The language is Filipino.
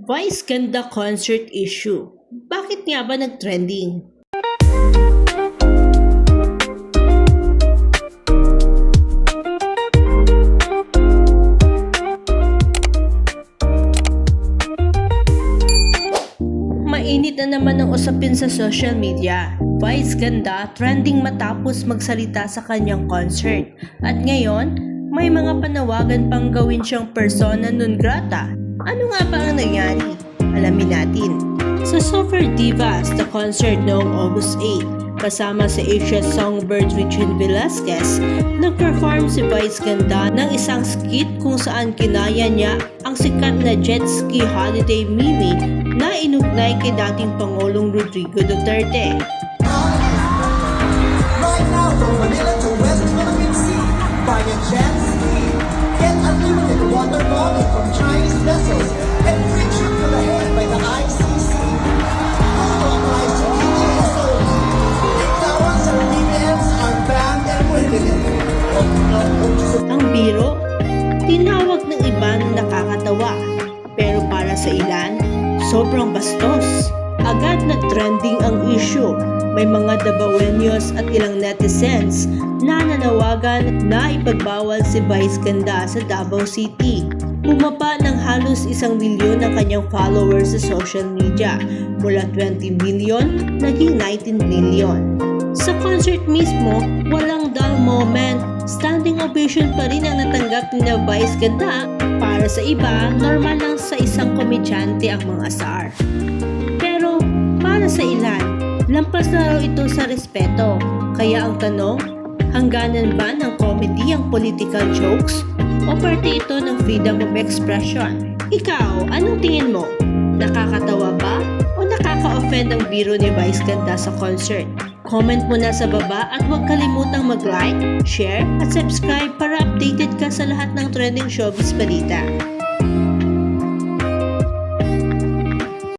Vice Ganda concert issue. Bakit nga ba nag-trending? Mainit na naman ang usapin sa social media. Vice Ganda trending matapos magsalita sa kanyang concert. At ngayon, may mga panawagan pang gawin siyang persona non grata. Ano nga ba ang nangyari? Alamin natin. Sa Super Divas, the concert noong August 8, kasama si Asia Songbird Regine Velasquez, nag-perform si Vice Ganda ng isang skit kung saan kinaya niya ang sikat na jet ski holiday meme na inugnay kay dating Pangulong Rodrigo Duterte. Right now from Manila to West Philippine Sea, buy a jet ski, get unlimited water bowling from Chinese vessels, and free trip to the head by the ICC. Also applies to PDSOs. Itawan sa PBMs are banned and prohibited. Ang biro, tinawag ng iba na nakakatawa, pero para sa ilan, sobrang bastos. Agad nag-trending ang issue. May mga Dabawenyos at ilang netizens na nanawagan na ipagbawal si Vice Ganda sa Davao City. Bumaba ng halos 1 milyon ang kanyang followers sa social media. Mula 20 million, naging 19 million. Sa concert mismo, walang dull moment. Standing ovation pa rin ang natanggap ni Vice Ganda. Para sa iba, normal lang sa isang komedyante ang mga asar. Pero para sa ilan, lampas na raw ito sa respeto. Kaya ang tanong, hangganan ba ng comedy ang political jokes? O parte ito ng freedom of expression? Ikaw, anong tingin mo? Nakakatawa ba? O nakaka-offend ang biro ni Vice Ganda sa concert? Comment mo na sa baba at huwag kalimutang mag-like, share at subscribe para updated ka sa lahat ng trending showbiz balita.